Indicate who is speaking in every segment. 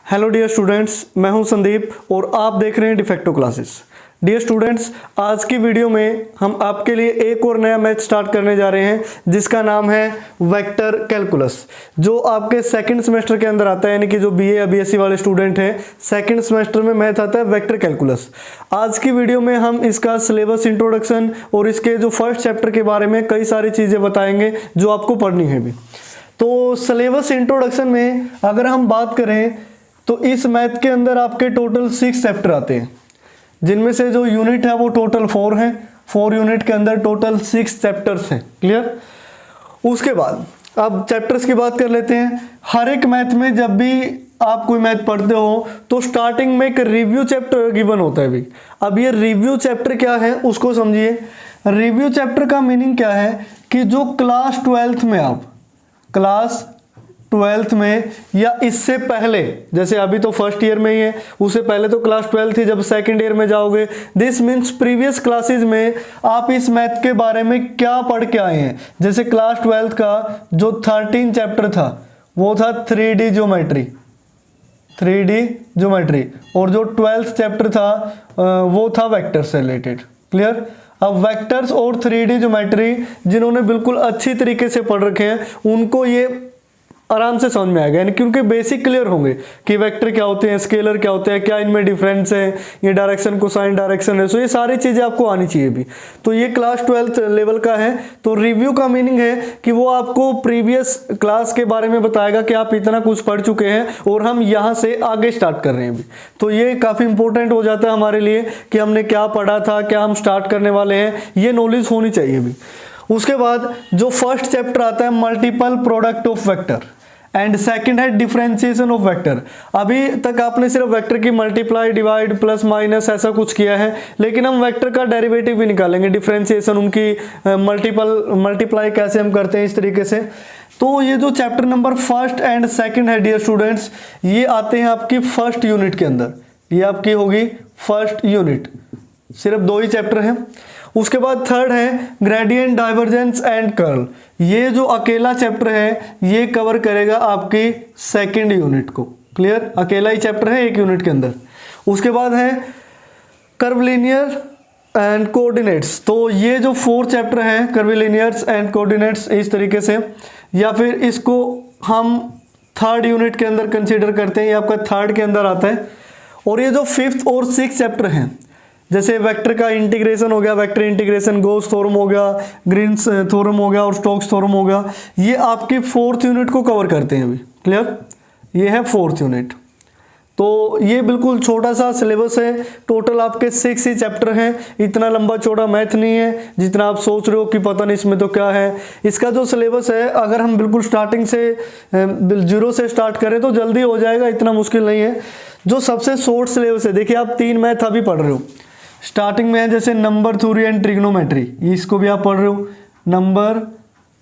Speaker 1: Hello dear students, मैं हूं संदीप और आप देख रहे हैं डिफेक्टो क्लासेस। डियर स्टूडेंट्स, आज की वीडियो में हम आपके लिए एक और नया मैथ स्टार्ट करने जा रहे हैं जिसका नाम है वेक्टर कैलकुलस, जो आपके सेकंड सेमेस्टर के अंदर आता है। यानी कि जो बीए या बीएससी वाले स्टूडेंट हैं, सेकंड सेमेस्टर में मैथ आता है वेक्टर कैलकुलस। आज की वीडियो में हम इसका सिलेबस इंट्रोडक्शन और इसके जो फर्स्ट चैप्टर के बारे में कई सारी चीज़ें बताएंगे जो आपको पढ़नी है भी। तो सिलेबस इंट्रोडक्शन में अगर हम बात करें तो इस मैथ के अंदर आपके टोटल 6 चैप्टर आते हैं, जिनमें से जो यूनिट है वो टोटल 4 है। 4 यूनिट के अंदर टोटल 6 चैप्टर्स हैं। क्लियर। उसके बाद अब चैप्टर्स की बात कर लेते हैं। हर एक मैथ में जब भी आप कोई मैथ पढ़ते हो तो स्टार्टिंग में एक रिव्यू चैप्टर गिवन होता है भी। अब ये रिव्यू चैप्टर क्या है उसको समझिए। रिव्यू चैप्टर का मीनिंग क्या है कि जो क्लास 12th में आप क्लास 12th में या इससे पहले, जैसे अभी तो फर्स्ट ईयर में ही है, उससे पहले तो क्लास 12 थी, जब सेकंड ईयर में जाओगे, दिस मीन्स प्रीवियस क्लासेस में आप इस मैथ के बारे में क्या पढ़ के आए हैं। जैसे क्लास 12 का जो 13 चैप्टर था वो था 3D ज्योमेट्री, 3D ज्योमेट्री, और जो 12th चैप्टर था वो था वेक्टर से रिलेटेड। क्लियर। अब वेक्टर्स और 3D ज्योमेट्री जिन्होंने बिल्कुल अच्छी तरीके से पढ़ रखे हैं उनको ये आराम से समझ में आएगा, यानी कि उनके बेसिक क्लियर होंगे कि वेक्टर क्या होते हैं, स्केलर क्या होते हैं, क्या इनमें डिफरेंस है, ये डायरेक्शन कोसाइन डायरेक्शन है। सो ये सारी चीज़ें आपको आनी चाहिए भी। तो ये क्लास 12th लेवल का है। तो रिव्यू का मीनिंग है कि वो आपको प्रीवियस क्लास के बारे में बताएगा कि आप इतना कुछ पढ़ चुके हैं और हम यहाँ से आगे स्टार्ट कर रहे हैं भी। तो ये काफ़ी इंपॉर्टेंट हो जाता है हमारे लिए कि हमने क्या पढ़ा था, क्या हम स्टार्ट करने वाले हैं, ये नॉलेज होनी चाहिए भी। उसके बाद जो फर्स्ट चैप्टर आता है multiple product of vector and second है डिफरेंशिएशन ऑफ वेक्टर। अभी तक आपने सिर्फ वेक्टर की मल्टीप्लाई, डिवाइड, प्लस माइनस ऐसा कुछ किया है, लेकिन हम वेक्टर का डेरिवेटिव भी निकालेंगे, डिफरेंशिएशन, उनकी मल्टीप्लाई कैसे हम करते हैं इस तरीके से। तो ये जो chapter number first and second है डियर स्टूडेंट्स, ये आते हैं आपकी फर्स्ट यूनिट के अंदर। ये आपकी होगी फर्स्ट यूनिट, सिर्फ 2 ही चैप्टर हैं। उसके बाद थर्ड है ग्रेडियंट, डाइवर्जेंस एंड कर्ल। ये जो अकेला चैप्टर है ये कवर करेगा आपकी सेकंड यूनिट को। क्लियर। अकेला ही चैप्टर है एक यूनिट के अंदर। उसके बाद है कर्वलिनियर एंड कोऑर्डिनेट्स। तो ये जो 4 चैप्टर है कर्वलिनियर्स एंड कोऑर्डिनेट्स, इस तरीके से, या फिर इसको हम थर्ड यूनिट के अंदर कंसीडर करते हैं, ये आपका थर्ड के अंदर आता है। और ये जो 5th और 6th चैप्टर हैं, जैसे वेक्टर का इंटीग्रेशन हो गया, वेक्टर इंटीग्रेशन, गोस थ्योरम हो गया, ग्रीन्स थ्योरम हो गया और स्टोक्स थ्योरम हो गया, ये आपकी 4th यूनिट को कवर करते हैं अभी। क्लियर। ये है 4th यूनिट। तो ये बिल्कुल छोटा सा सिलेबस है। टोटल आपके 6 ही चैप्टर हैं। इतना लंबा चौड़ा मैथ नहीं है जितना आप सोच रहे हो कि पता नहीं इसमें तो क्या है। इसका जो सिलेबस है, अगर हम बिल्कुल स्टार्टिंग से 0 से स्टार्ट करें तो जल्दी हो जाएगा, इतना मुश्किल नहीं है। जो सबसे शॉर्ट सिलेबस है, देखिए आप 3 मैथ अभी पढ़ रहे हो, स्टार्टिंग में है जैसे नंबर थ्योरी एंड ट्रिग्नोमेट्री, इसको भी आप पढ़ रहे हो, नंबर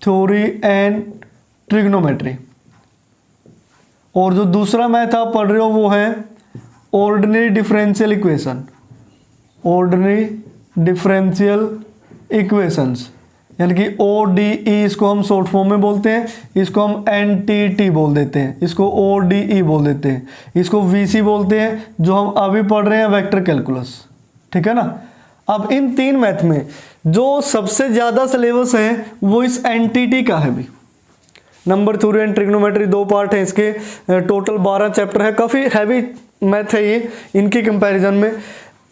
Speaker 1: थ्योरी एंड ट्रिग्नोमेट्री। और जो दूसरा मैथ आप पढ़ रहे हो वो है ordinary differential equation, ordinary differential equations, यानी कि ODE, इसको हम शॉर्ट फॉर्म में बोलते हैं, इसको हम NTT बोल देते हैं, इसको ODE बोल देते हैं, इसको VC बोलते हैं, जो हम अभी पढ़ रहे हैं वेक्टर कैलकुलस। ठीक है ना। अब इन 3 मैथ में जो सबसे ज़्यादा सिलेबस है वो इस NTT का है भी। Number theory and trigonometry 2 part है इसके, टोटल 12 चैप्टर है, काफ़ी हैवी मैथ है ये इनकी कंपैरिजन में।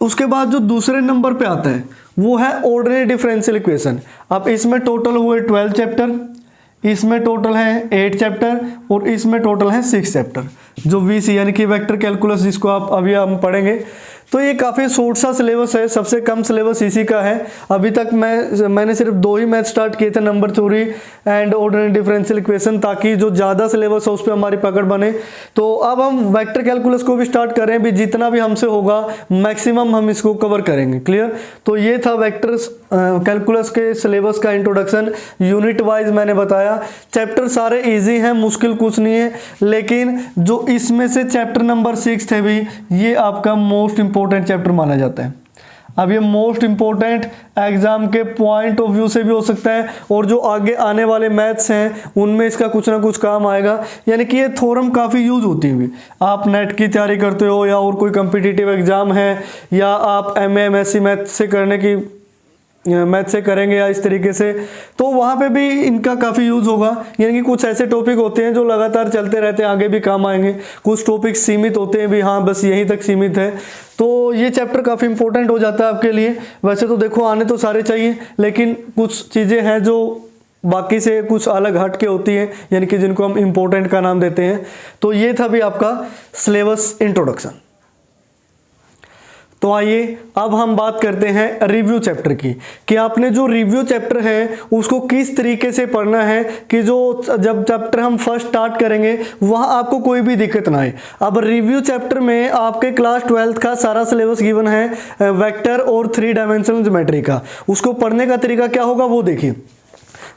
Speaker 1: उसके बाद जो दूसरे नंबर पे आता है वो है ऑर्डिनरी डिफरेंशियल इक्वेशन। अब इसमें टोटल हुए 12 चैप्टर, इसमें टोटल है 8 चैप्टर और इसमें टोटल है 6 चैप्टर, जो VC यानी कि वेक्टर कैलकुलस, जिसको आप अभी हम पढ़ेंगे। तो ये काफ़ी शॉर्ट सा सिलेबस है, सबसे कम सिलेबस इसी का है। अभी तक मैंने सिर्फ 2 ही मैथ स्टार्ट किए थे, number theory and ordinary differential equation, ताकि जो ज़्यादा सिलेबस है उस पर हमारी पकड़ बने। तो अब हम वेक्टर कैलकुलस को भी स्टार्ट करें भी, जितना भी हमसे होगा मैक्सिमम हम इसको कवर करेंगे। क्लियर। तो ये था वेक्टर कैलकुलस के सिलेबस का इंट्रोडक्शन, यूनिट वाइज मैंने बताया। चैप्टर सारे ईजी हैं, मुश्किल कुछ नहीं है, लेकिन जो इसमें से चैप्टर नंबर 6 है भी, ये आपका मोस्ट इंपॉर्टेंट चैप्टर माना जाता है। अब ये मोस्ट इंपॉर्टेंट एग्जाम के पॉइंट ऑफ व्यू से भी हो सकता है, और जो आगे आने वाले मैथ्स हैं उनमें इसका कुछ ना कुछ काम आएगा। यानी कि ये थ्योरम काफ़ी यूज होती है। आप नेट की तैयारी करते हो या और कोई कम्पिटिटिव एग्जाम है, या आप MA MSc मैथ से करेंगे या इस तरीके से, तो वहाँ पे भी इनका काफ़ी यूज़ होगा। यानी कि कुछ ऐसे टॉपिक होते हैं जो लगातार चलते रहते हैं, आगे भी काम आएंगे। कुछ टॉपिक सीमित होते हैं भी, हाँ बस यहीं तक सीमित है, तो ये चैप्टर काफ़ी इंपॉर्टेंट हो जाता है आपके लिए। वैसे तो देखो आने तो सारे चाहिए, लेकिन कुछ चीज़ें हैं जो बाकी से कुछ अलग हट के होती हैं, यानी कि जिनको हम इम्पोर्टेंट का नाम देते हैं। तो ये था भी आपका सिलेबस इंट्रोडक्शन। तो आइए अब हम बात करते हैं रिव्यू चैप्टर की, कि आपने जो रिव्यू चैप्टर है उसको किस तरीके से पढ़ना है, कि जो जब चैप्टर हम फर्स्ट स्टार्ट करेंगे वहाँ आपको कोई भी दिक्कत ना आए। अब रिव्यू चैप्टर में आपके क्लास 12th का सारा सिलेबस गिवन है वेक्टर और 3 डायमेंशनल ज्योमेट्री का। उसको पढ़ने का तरीका क्या होगा वो देखिए।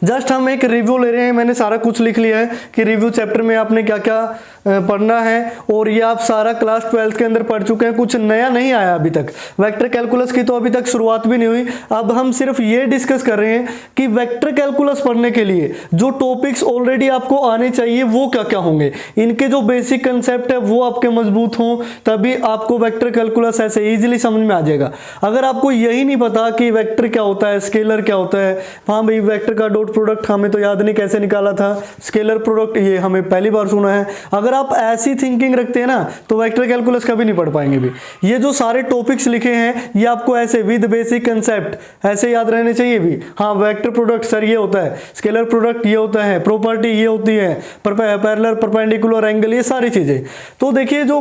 Speaker 1: जस्ट हम एक रिव्यू ले रहे हैं, मैंने सारा कुछ लिख लिया है कि रिव्यू चैप्टर में आपने क्या क्या पढ़ना है, और ये आप सारा क्लास 12th के अंदर पढ़ चुके हैं, कुछ नया नहीं आया अभी तक। वेक्टर कैलकुलस की तो अभी तक शुरुआत भी नहीं हुई। अब हम सिर्फ ये डिस्कस कर रहे हैं कि वेक्टर कैलकुलस पढ़ने के लिए जो टॉपिक्स ऑलरेडी आपको आने चाहिए वो क्या क्या होंगे, इनके जो बेसिक कंसेप्ट है वो आपके मजबूत हों, तभी आपको वेक्टर कैलकुलस ऐसे ईजिली समझ में आ जाएगा। अगर आपको यही नहीं पता कि वेक्टर क्या होता है, स्केलर क्या होता है, हाँ भाई वेक्टर का डॉट प्रोडक्ट हमें तो याद नहीं कैसे निकाला था, स्केलर प्रोडक्ट ये हमें पहली बार सुना है, अगर आप ऐसी थिंकिंग रखते हैं ना तो वेक्टर कैलकुलस कभी नहीं पढ़ पाएंगे भी। ये जो सारे टॉपिक्स लिखे हैं ये आपको ऐसे विद बेसिक कंसेप्ट ऐसे याद रहने चाहिए भी। हाँ वेक्टर प्रोडक्ट सर ये होता है, स्केलर प्रोडक्ट ये होता है, प्रॉपर्टी ये होती है, पैरेलल परपेंडिकुलर एंगल, ये सारी चीजें। तो देखिए जो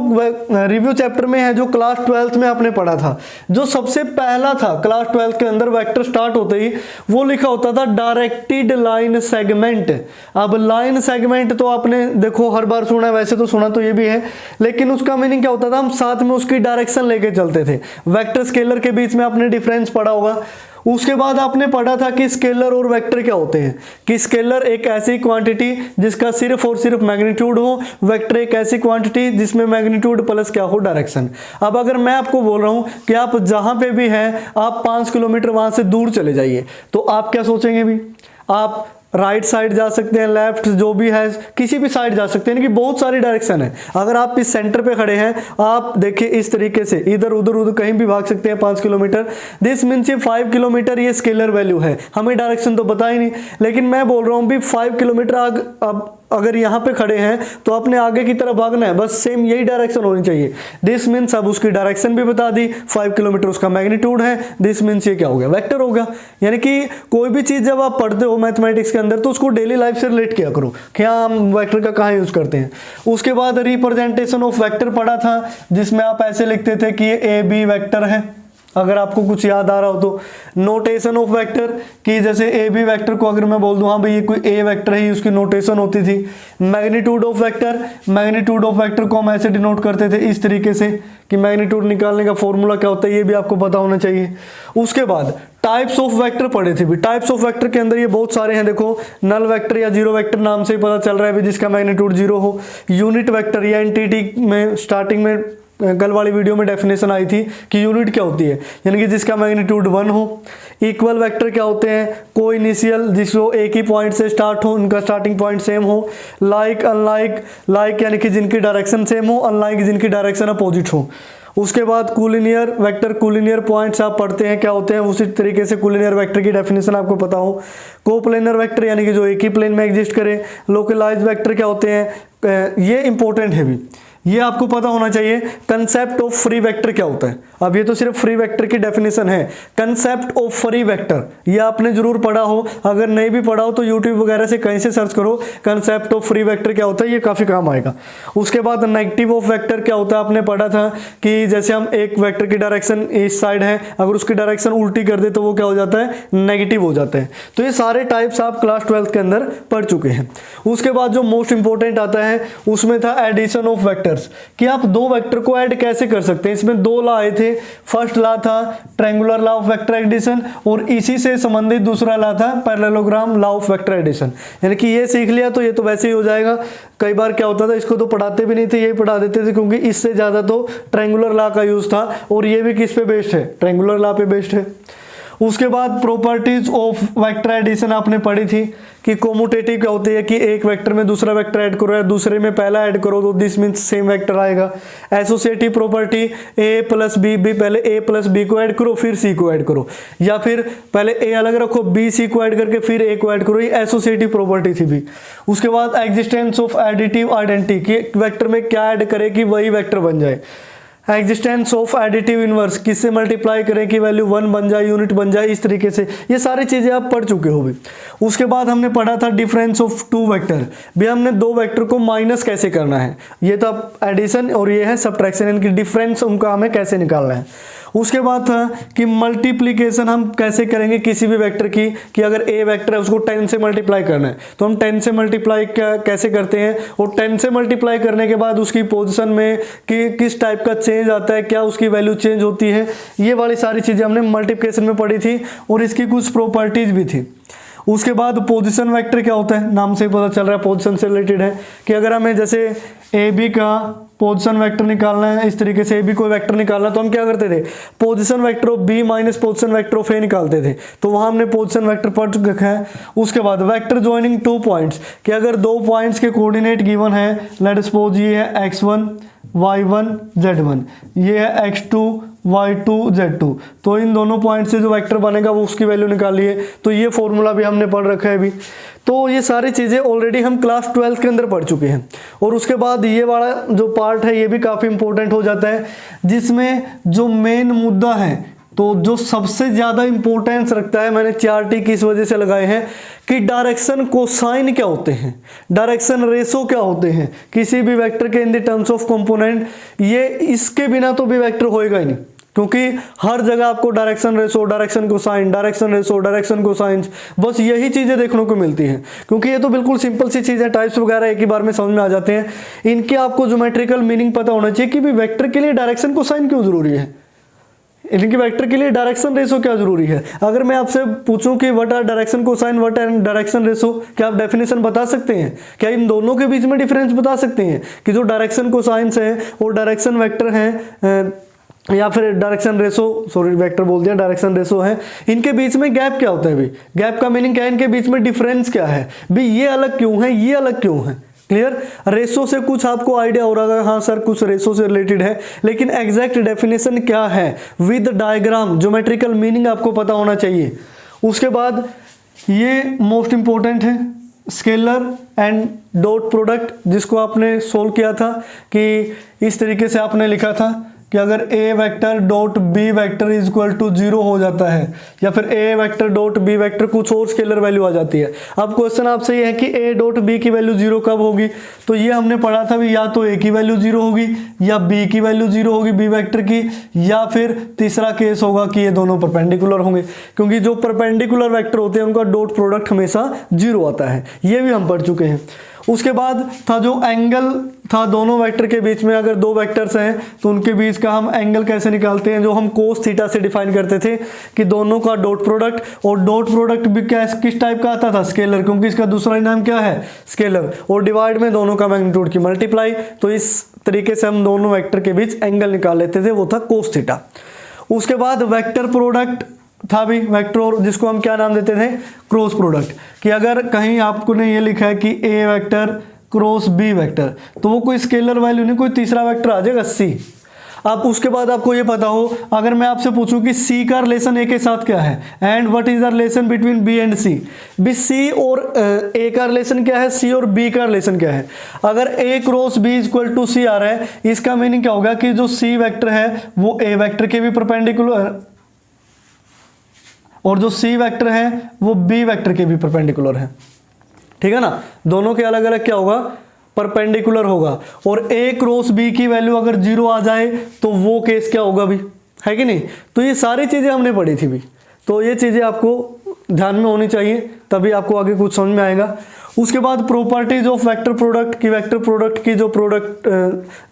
Speaker 1: रिव्यू चैप्टर में है, जो क्लास 12th में आपने पढ़ा था, जो सबसे पहला था क्लास 12th के अंदर वेक्टर स्टार्ट होते ही वो लिखा होता था डायरेक्टेड लाइन सेगमेंट। अब लाइन सेगमेंट तो आपने देखो हर बार सुना है, वैसे तो सुना तो ये भी है, लेकिन उसका मीनिंग क्या होता था, हम साथ में उसकी डायरेक्शन लेके चलते थे। वेक्टर स्केलर के बीच में आपने डिफरेंस पढ़ा होगा। उसके बाद आपने पढ़ा था कि स्केलर और वेक्टर क्या होते हैं, कि स्केलर एक ऐसी क्वांटिटी जिसका सिर्फ और सिर्फ मैग्नीट्यूड हो, वेक्टर एक ऐसी क्वांटिटी जिसमें मैग्नीट्यूड प्लस क्या हो, डायरेक्शन। अब अगर मैं आपको बोल रहा हूं कि आप जहां पे भी हैं आप 5 किलोमीटर वहां से दूर चले जाइए, तो आप क्या सोचेंगे भी, आप राइट साइड जा सकते हैं, लेफ्ट जो भी है किसी भी साइड जा सकते हैं, कि बहुत सारी डायरेक्शन है। अगर आप इस सेंटर पे खड़े हैं, आप देखिए इस तरीके से इधर उधर उधर कहीं भी भाग सकते हैं 5 किलोमीटर। दिस मीन्स ये 5 किलोमीटर ये स्केलर वैल्यू है, हमें डायरेक्शन तो पता ही नहीं, लेकिन मैं बोल रहा हूँ भी 5 किलोमीटर अब अगर यहाँ पे खड़े हैं तो अपने आगे की तरफ भागना है, बस सेम यही डायरेक्शन होनी चाहिए। दिस मीन्स अब उसकी डायरेक्शन भी बता दी, 5 किलोमीटर उसका मैग्नीट्यूड है, दिस मीन्स ये क्या हो गया, वेक्टर होगा। यानी कि कोई भी चीज़ जब आप पढ़ते हो मैथमेटिक्स के अंदर तो उसको डेली लाइफ से रिलेट किया करो, क्या हम वेक्टर का कहाँ यूज करते हैं। उसके बाद रिप्रेजेंटेशन ऑफ वेक्टर पढ़ा था, जिसमें आप ऐसे लिखते थे कि ये AB वेक्टर है, अगर आपको कुछ याद आ रहा हो तो। नोटेशन ऑफ वेक्टर कि जैसे AB वेक्टर को अगर मैं बोल दूं हाँ भाई ये कोई A वेक्टर है, उसकी नोटेशन होती थी। मैग्नीट्यूड ऑफ वेक्टर को हम ऐसे डिनोट करते थे इस तरीके से, कि मैग्नीट्यूड निकालने का फॉर्मूला क्या होता है ये भी आपको पता होना चाहिए। उसके बाद टाइप्स ऑफ वेक्टर पढ़े थे भी। टाइप्स ऑफ वेक्टर के अंदर ये बहुत सारे हैं, देखो नल वेक्टर या जीरो वेक्टर नाम से ही पता चल रहा है भी, जिसका मैग्नीट्यूड 0 हो। यूनिट वेक्टर या एंटिटी में स्टार्टिंग में कल वाली वीडियो में डेफिनेशन आई थी कि यूनिट क्या होती है, यानी कि जिसका मैग्नीट्यूड 1 हो। इक्वल वेक्टर क्या होते हैं, को इनिशियल जिसको एक ही पॉइंट से स्टार्ट हो, उनका स्टार्टिंग पॉइंट सेम हो। लाइक अनलाइक, लाइक यानी कि जिनकी डायरेक्शन सेम हो, अनलाइक जिनकी डायरेक्शन अपोजिट हो। उसके बाद कोलिनियर वेक्टर, कोलिनियर पॉइंट्स आप पढ़ते हैं क्या होते हैं, उसी तरीके से कोलिनियर वेक्टर की डेफिनेशन आपको पता हो। कोप्लेनर वेक्टर यानी कि जो एक ही प्लेन में एग्जिस्ट करे। लोकलाइज वेक्टर क्या होते हैं, ये इंपॉर्टेंट है भी, ये आपको पता होना चाहिए। कंसेप्ट ऑफ फ्री वेक्टर क्या होता है, अब ये तो सिर्फ फ्री वेक्टर की डेफिनेशन है। कंसेप्ट ऑफ फ्री वेक्टर ये आपने जरूर पढ़ा हो, अगर नहीं भी पढ़ा हो तो यूट्यूब वगैरह से कहीं से सर्च करो कंसेप्ट ऑफ फ्री वेक्टर क्या होता है, ये काफी काम आएगा। उसके बाद नेगेटिव ऑफ वेक्टर क्या होता है, आपने पढ़ा था कि जैसे हम एक वेक्टर की डायरेक्शन इस साइड है, अगर उसकी डायरेक्शन उल्टी कर दे तो वो क्या हो जाता है, नेगेटिव हो जाता है। तो ये सारे टाइप्स आप क्लास 12th के अंदर पढ़ चुके हैं। उसके बाद जो मोस्ट इंपॉर्टेंट आता है उसमें था एडिशन ऑफ वेक्टर्स। वेक्टर्स कि आप दो वेक्टर को ऐड कैसे कर सकते हैं। इसमें दो लॉ आए थे। फर्स्ट लॉ था triangular law of vector addition और इसी से संबंधित दूसरा लॉ था parallelogram law of vector addition. यानी कि ये सीख लिया तो ये तो वैसे ही हो जाएगा। कई बार क्या होता था, इसको तो पढ़ाते भी नहीं थे, यही पढ़ा देते थे, क्योंकि इससे ज़्यादा तो ट्रायंगुलर लॉ का यूज़ था और ये भी किस पे बेस्ड है, ट्रायंगुलर लॉ पे बेस्ड है। उसके बाद प्रॉपर्टीज ऑफ वेक्टर एडिशन आपने पढ़ी थी कि कोमुटेटिव क्या होती है कि एक वेक्टर में दूसरा वेक्टर ऐड करो या दूसरे में पहला ऐड करो तो दिस मीन्स सेम वेक्टर आएगा। एसोसिएटिव प्रॉपर्टी ए प्लस बी, पहले ए प्लस बी को ऐड करो फिर सी को ऐड करो, या फिर पहले ए अलग रखो बी सी को ऐड करके फिर ए को ऐड करो, ये एसोसिएटिव प्रॉपर्टी थी भी। उसके बाद एग्जिस्टेंस ऑफ एडिटिव आइडेंटिटी कि वेक्टर में क्या ऐड करे कि वही वेक्टर बन जाए। एग्जिस्टेंस ऑफ एडिटिव इनवर्स, किससे मल्टीप्लाई करें कि वैल्यू 1 बन जाए, यूनिट बन जाए, इस तरीके से ये सारी चीज़ें आप पढ़ चुके हो भी। उसके बाद हमने पढ़ा था डिफरेंस ऑफ टू वेक्टर, भी हमने दो वेक्टर को माइनस कैसे करना है। ये तो आप एडिशन और ये है सब्ट्रैक्शन, इनकी डिफरेंस उनका हमें कैसे निकालना है। उसके बाद था कि मल्टीप्लिकेशन हम कैसे करेंगे किसी भी वेक्टर की, कि अगर ए वेक्टर है उसको 10 से मल्टीप्लाई करना है तो हम 10 से मल्टीप्लाई कैसे करते हैं, और 10 से मल्टीप्लाई करने के बाद उसकी पोजीशन में कि किस टाइप का चेंज आता है, क्या उसकी वैल्यू चेंज होती है, ये वाली सारी चीज़ें हमने मल्टीप्लिकेशन में पढ़ी थी और इसकी कुछ प्रॉपर्टीज भी थी। उसके बाद पोजीशन वेक्टर क्या होता है, नाम से ही पता चल रहा है पोजीशन से रिलेटेड है कि अगर हमें जैसे ए बी का पोजीशन वेक्टर निकालना है, इस तरीके से ए बी कोई वेक्टर निकालना, तो हम क्या करते थे, position vector of B minus position vector of A निकालते थे, तो वहां हमने पोजीशन वेक्टर पढ़ रखा है। उसके बाद वेक्टर ज्वाइनिंग टू पॉइंट्स कि अगर दो पॉइंट्स के कोऑर्डिनेट गिवन है, लेट सपोज ये है x1 y1 z1, ये है x2 y2 z2, तो इन दोनों पॉइंट से जो वेक्टर बनेगा वो उसकी वैल्यू निकालिए, तो ये फॉर्मूला भी हमने पढ़ रखा है अभी। तो ये सारी चीज़ें ऑलरेडी हम क्लास 12 के अंदर पढ़ चुके हैं। और उसके बाद ये वाला जो पार्ट है ये भी काफ़ी इंपॉर्टेंट हो जाता है, जिसमें जो मेन मुद्दा है, तो जो सबसे ज़्यादा इंपॉर्टेंस रखता है, मैंने 4 टिक इस वजह से लगाए हैं कि डायरेक्शन कोसाइन क्या होते हैं, डायरेक्शन रेशो क्या होते हैं किसी भी वेक्टर के in the terms of component. ये इसके बिना तो भी वेक्टर होएगा ही नहीं, क्योंकि हर जगह आपको direction ratio, direction cosine, direction ratio, direction cosine, बस यही चीज़ें देखने को मिलती हैं, क्योंकि ये तो बिल्कुल सिंपल सी चीज़ है, टाइप्स वगैरह एक ही बार में समझ में आ जाते हैं। इनके आपको ज्योमेट्रिकल मीनिंग पता होना चाहिए कि भी वेक्टर के लिए डायरेक्शन कोसाइन क्यों जरूरी है, इनके वेक्टर के लिए डायरेक्शन रेशो क्या जरूरी है। अगर मैं आपसे पूछूं कि what are direction cosine, what are direction ratio, क्या आप डेफिनेशन बता सकते हैं, क्या इन दोनों के बीच में डिफरेंस बता सकते हैं कि जो डायरेक्शन कोसाइंस है और डायरेक्शन वेक्टर हैं या फिर डायरेक्शन रेशो, सॉरी वेक्टर बोल दिया, डायरेक्शन रेशो है, इनके बीच में गैप क्या होता है भाई, गैप का मीनिंग क्या है, इनके बीच में डिफरेंस क्या है भाई, ये अलग क्यों है, ये अलग क्यों है। क्लियर, रेशो से कुछ आपको आइडिया हो रहा है, हाँ सर कुछ रेशो से रिलेटेड है, लेकिन एग्जैक्ट डेफिनेशन क्या है विद डायग्राम, ज्योमेट्रिकल मीनिंग आपको पता होना चाहिए। उसके बाद ये मोस्ट इंपॉर्टेंट है स्केलर एंड डॉट प्रोडक्ट, जिसको आपने सोल्व किया था कि इस तरीके से आपने लिखा था कि अगर a vector dot b vector is equal to 0 हो जाता है, या फिर a vector dot b vector कुछ और स्केलर वैल्यू आ जाती है। अब क्वेश्चन आपसे ये है कि a डॉट b की वैल्यू 0 कब होगी, तो ये हमने पढ़ा था भी, या तो a की वैल्यू 0 होगी या b की वैल्यू 0 होगी b वेक्टर की, या फिर तीसरा केस होगा कि ये दोनों परपेंडिकुलर होंगे, क्योंकि जो परपेंडिकुलर वेक्टर होते हैं उनका डॉट प्रोडक्ट हमेशा 0 आता है, ये भी हम पढ़ चुके हैं। उसके बाद था जो एंगल था दोनों वेक्टर के बीच में, अगर दो वेक्टर्स हैं तो उनके बीच का हम एंगल कैसे निकालते हैं, जो हम कोस थीटा से डिफाइन करते थे कि दोनों का डॉट प्रोडक्ट, और डॉट प्रोडक्ट भी क्या किस टाइप का आता था, स्केलर, क्योंकि इसका दूसरा ही नाम क्या है स्केलर, और डिवाइड में दोनों का मैग्नीट्यूड की मल्टीप्लाई, तो इस तरीके से हम दोनों वेक्टर के बीच एंगल निकाल लेते थे, वो था कोस थीटा। उसके बाद वेक्टर प्रोडक्ट था भी वेक्टर, और जिसको हम क्या नाम देते थे क्रॉस प्रोडक्ट, कि अगर कहीं आपको ने ये लिखा है कि ए वेक्टर क्रॉस बी वेक्टर, तो वो कोई स्केलर वैल्यू नहीं, कोई तीसरा वेक्टर आ जाएगा सी। अब उसके बाद आपको ये पता हो, अगर मैं आपसे पूछूं कि सी का रिलेशन ए के साथ क्या है, and what is the relation between B and C, B C और ए का रिलेशन क्या है, सी और बी का रिलेशन क्या है। अगर A cross B is equal to C आ रहा है, इसका मीनिंग क्या होगा कि जो सी वेक्टर है वो ए वेक्टर के भी परपेंडिकुलर, और जो सी वेक्टर है वो बी वेक्टर के भी परपेंडिकुलर है, ठीक है ना, दोनों के अलग अलग क्या होगा, परपेंडिकुलर होगा। और ए क्रॉस बी की वैल्यू अगर 0 आ जाए तो वो केस क्या होगा भी, है कि नहीं। तो ये सारी चीज़ें हमने पढ़ी थी भी, तो ये चीज़ें आपको ध्यान में होनी चाहिए, तभी आपको आगे कुछ समझ में आएगा। उसके बाद प्रॉपर्टीज ऑफ वेक्टर प्रोडक्ट की, वेक्टर प्रोडक्ट की जो प्रोडक्ट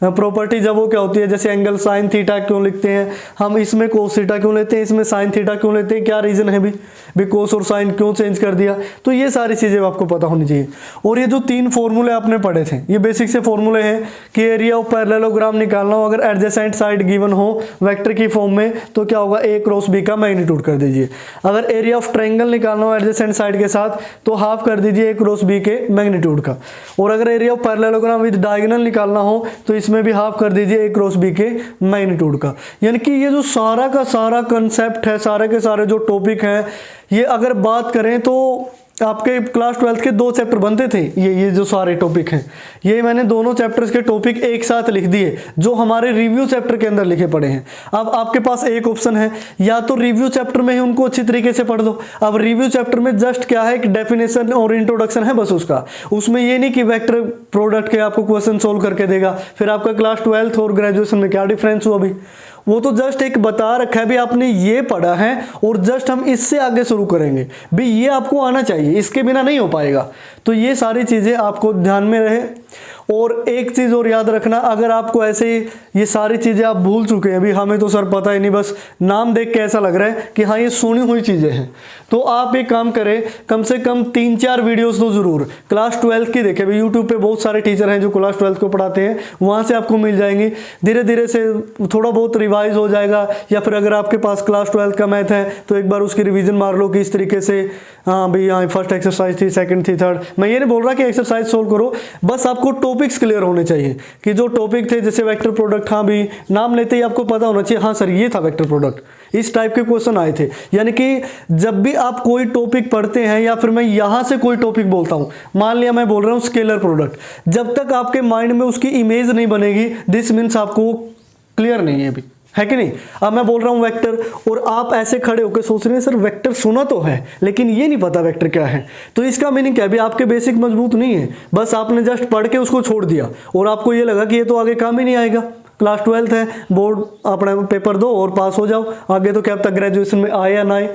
Speaker 1: प्रॉपर्टीज है वो क्या होती है, जैसे एंगल साइन थीटा क्यों लिखते हैं हम, इसमें कोस थीटा क्यों लेते हैं, इसमें साइन थीटा क्यों लेते हैं, क्या रीजन है भी कोस और साइन क्यों चेंज कर दिया। तो ये सारी चीजें आपको पता होनी चाहिए। और ये जो 3 फॉर्मूले आपने पढ़े थे, ये बेसिक से फॉर्मूले हैं कि एरिया ऑफ पैरेललोग्राम निकालना हो, अगर एडजेसेंट साइड गिवन हो वेक्टर की फॉर्म में तो क्या होगा, a क्रॉस b का मैग्नीट्यूड कर दीजिए। अगर एरिया ऑफ ट्रायंगल निकालना हो एडजेसेंट साइड के साथ तो हाफ कर दीजिए a क्रॉस b के मैग्नीट्यूड का। और अगर area of parallelogram with diagonal निकालना हो तो इसमें भी हाफ कर दीजिए a क्रॉस b के मैग्नीट्यूड का। यानी कि ये जो सारा का सारा कंसेप्ट है, सारे के सारे जो टॉपिक हैं, ये अगर बात करें तो आपके क्लास 12 के 2 चैप्टर बनते थे। ये जो सारे टॉपिक हैं, ये मैंने दोनों चैप्टर्स के टॉपिक एक साथ लिख दिए जो हमारे रिव्यू चैप्टर के अंदर लिखे पड़े हैं। अब आपके पास एक ऑप्शन है, या तो रिव्यू चैप्टर में ही उनको अच्छी तरीके से पढ़ लो। अब रिव्यू चैप्टर में जस्ट क्या है, एक डेफिनेशन और इंट्रोडक्शन है बस उसका, उसमें ये नहीं कि वेक्टर प्रोडक्ट के आपको क्वेश्चन सोल्व करके देगा। फिर आपका क्लास 12 और ग्रेजुएशन में क्या डिफरेंस हुआ, अभी वो तो जस्ट एक बता रखा है भी आपने ये पढ़ा है और जस्ट हम इससे आगे शुरू करेंगे, भी ये आपको आना चाहिए, इसके बिना नहीं हो पाएगा। तो ये सारी चीज़ें आपको ध्यान में रहे। और एक चीज़ और याद रखना, अगर आपको ऐसे ये सारी चीज़ें आप भूल चुके हैं, अभी हमें तो सर पता ही नहीं, बस नाम देख के ऐसा लग रहा है कि हाँ ये सुनी हुई चीज़ें हैं, तो आप एक काम करें, कम से कम 3-4 वीडियोस तो ज़रूर क्लास 12 की देखें। भाई यूट्यूब पे बहुत सारे टीचर हैं जो क्लास 12 को पढ़ाते हैं, वहाँ से आपको मिल जाएंगी। धीरे धीरे से थोड़ा बहुत रिवाइज हो जाएगा, या फिर अगर आपके पास क्लास 12 का मैथ है तो एक बार उसकी रिविजन मार लो कि इस तरीके से, हाँ भाई यहाँ फर्स्ट एक्सरसाइज थी, सेकंड थी, थर्ड। मैं ये नहीं बोल रहा कि एक्सरसाइज सोल्व करो, बस आपको टॉपिक्स क्लियर होने चाहिए कि जो टॉपिक थे, जैसे वेक्टर प्रोडक्ट, हाँ भी नाम लेते ही आपको पता होना चाहिए, हाँ सर ये था वेक्टर प्रोडक्ट, इस टाइप के क्वेश्चन आए थे। यानी कि जब भी आप कोई टॉपिक पढ़ते हैं, या फिर मैं यहां से कोई टॉपिक बोलता हूं, मान लिया मैं बोल रहा हूं स्केलर प्रोडक्ट, जब तक आपके माइंड में उसकी इमेज नहीं बनेगी, दिस मीन्स आपको क्लियर नहीं है, अभी है कि नहीं। अब मैं बोल रहा हूं वेक्टर, और आप ऐसे खड़े होकर सोच रहे हैं सर वेक्टर सुना तो है लेकिन ये नहीं पता वेक्टर क्या है, तो इसका मीनिंग क्या है, अभी आपके बेसिक मजबूत नहीं है, बस आपने जस्ट पढ़ के उसको छोड़ दिया और आपको ये लगा कि ये तो आगे काम ही नहीं आएगा। क्लास 12 है, बोर्ड अपना पेपर दो और पास हो जाओ, आगे तो क्या पता ग्रेजुएशन में आए या ना आए।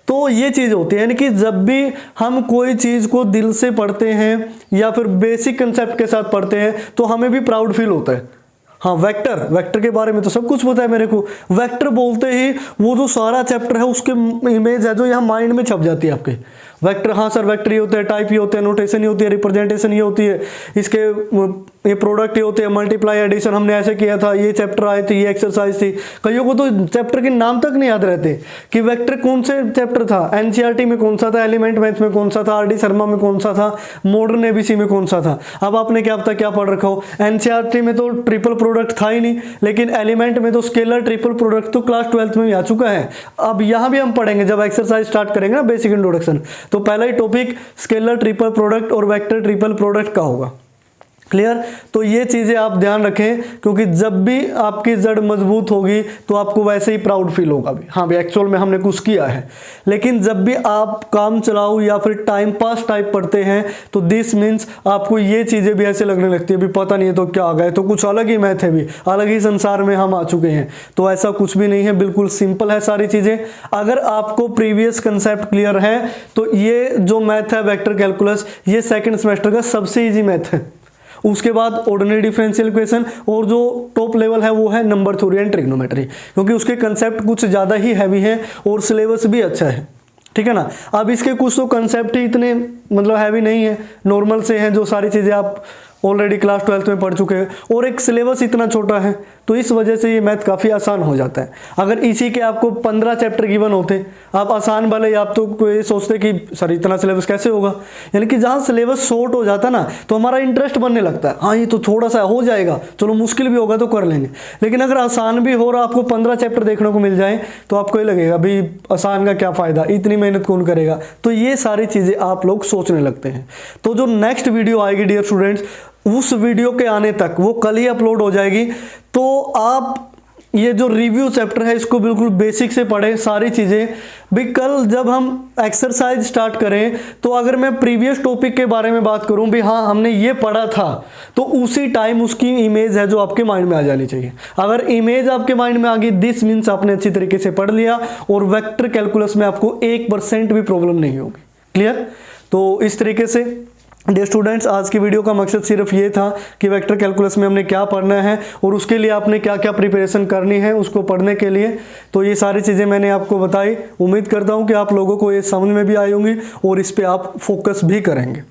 Speaker 1: तो ये चीज़ होती है, यानी कि जब भी हम कोई चीज़ को दिल से पढ़ते हैं या फिर बेसिक कंसेप्ट के साथ पढ़ते हैं तो हमें भी प्राउड फील होता है। हाँ वेक्टर के बारे में तो सब कुछ पता है मेरे को, वेक्टर बोलते ही वो जो सारा चैप्टर है उसके इमेज है जो यहाँ माइंड में छप जाती है आपके। वेक्टर, हाँ सर वेक्टर ये होते हैं, टाइप ये होते हैं, नोटेशन ये होती है, रिप्रेजेंटेशन ये होती है, इसके ये प्रोडक्ट ये होते हैं, मल्टीप्लाई एडिशन हमने ऐसे किया था, ये चैप्टर आए थे, ये एक्सरसाइज थी। कईयों को तो चैप्टर के नाम तक नहीं याद रहते कि वेक्टर कौन से चैप्टर था, एनसीईआरटी में कौन सा था, एलिमेंट मैथ में कौन सा था, आरडी शर्मा में कौन सा था, मॉडर्न एबीसी में कौन सा था। अब आपने क्या पता क्या पढ़ रखा हो, एनसीईआरटी में तो ट्रिपल प्रोडक्ट था ही नहीं, लेकिन एलिमेंट में तो स्केलर ट्रिपल प्रोडक्ट तो क्लास 12 में भी आ चुका है। अब यहाँ भी हम पढ़ेंगे जब एक्सरसाइज स्टार्ट करेंगे ना, बेसिक इंट्रोडक्शन, तो पहला ही टॉपिक स्केलर ट्रिपल प्रोडक्ट और वेक्टर ट्रिपल प्रोडक्ट का होगा। क्लियर। तो ये चीज़ें आप ध्यान रखें, क्योंकि जब भी आपकी जड़ मजबूत होगी तो आपको वैसे ही प्राउड फील होगा भी, हाँ भाई एक्चुअल में हमने कुछ किया है। लेकिन जब भी आप काम चलाओ या फिर टाइम पास टाइप पढ़ते हैं तो दिस मीन्स आपको ये चीज़ें भी ऐसे लगने लगती है भी पता नहीं है तो क्या आ गए, तो कुछ अलग ही मैथ है, भी अलग ही संसार में हम आ चुके हैं। तो ऐसा कुछ भी नहीं है, बिल्कुल सिंपल है सारी चीज़ें। अगर आपको प्रीवियस कंसेप्ट क्लियर है तो ये जो मैथ है वेक्टर कैलकुलस, ये सेकेंड सेमेस्टर का सबसे ईजी मैथ है। उसके बाद ऑर्डिनरी डिफरेंशियल इक्वेशन, और जो टॉप लेवल है वो है नंबर थ्योरी एंड ट्रिग्नोमेट्री, क्योंकि उसके कंसेप्ट कुछ ज़्यादा ही हैवी है और सिलेबस भी अच्छा है, ठीक है ना। अब इसके कुछ तो कंसेप्ट ही इतने मतलब हैवी नहीं है, नॉर्मल से हैं, जो सारी चीज़ें आप ऑलरेडी क्लास 12 में पढ़ चुके हैं, और एक सिलेबस इतना छोटा है तो इस वजह से ये मैथ काफ़ी आसान हो जाता है। अगर इसी के आपको 15 चैप्टर गिवन होते, आप आसान वाले, आप तो ये सोचते कि सर इतना सिलेबस कैसे होगा। यानी कि जहाँ सिलेबस शॉर्ट हो जाता ना तो हमारा इंटरेस्ट बनने लगता है, हाँ ये तो थोड़ा सा हो जाएगा, चलो मुश्किल भी होगा तो कर लेंगे। लेकिन अगर आसान भी हो रहा, आपको 15 चैप्टर देखने को मिल जाए तो आपको ये लगेगा भाई आसान का क्या फ़ायदा, इतनी मेहनत कौन करेगा। तो ये सारी चीज़ें आप लोग सोचने लगते हैं। तो जो नेक्स्ट वीडियो आएगी डियर स्टूडेंट्स, उस वीडियो के आने तक, वो कल ही अपलोड हो जाएगी, तो आप ये जो रिव्यू चैप्टर है इसको बिल्कुल बेसिक से पढ़ें सारी चीज़ें। भी कल जब हम एक्सरसाइज स्टार्ट करें तो अगर मैं प्रीवियस टॉपिक के बारे में बात करूं भी हाँ हमने ये पढ़ा था, तो उसी टाइम उसकी इमेज है जो आपके माइंड में आ जानी चाहिए। अगर इमेज आपके माइंड में आ गई, दिस मीन्स आपने अच्छी तरीके से पढ़ लिया और वेक्टर कैलकुलस में आपको 1% भी प्रॉब्लम नहीं होगी। क्लियर। तो इस तरीके से डियर स्टूडेंट्स, आज की वीडियो का मकसद सिर्फ ये था कि वेक्टर कैलकुलस में हमने क्या पढ़ना है और उसके लिए आपने क्या क्या प्रिपरेशन करनी है उसको पढ़ने के लिए। तो ये सारी चीज़ें मैंने आपको बताई। उम्मीद करता हूँ कि आप लोगों को ये समझ में भी आई होंगी और इस पर आप फोकस भी करेंगे।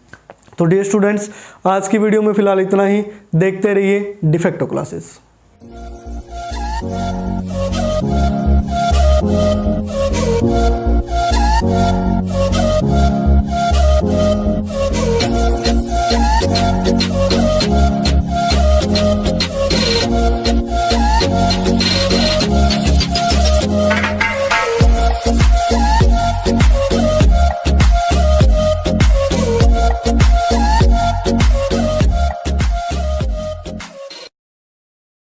Speaker 1: तो डियर स्टूडेंट्स, आज की वीडियो में फ़िलहाल इतना ही। देखते रहिए डिफेक्टो क्लासेस।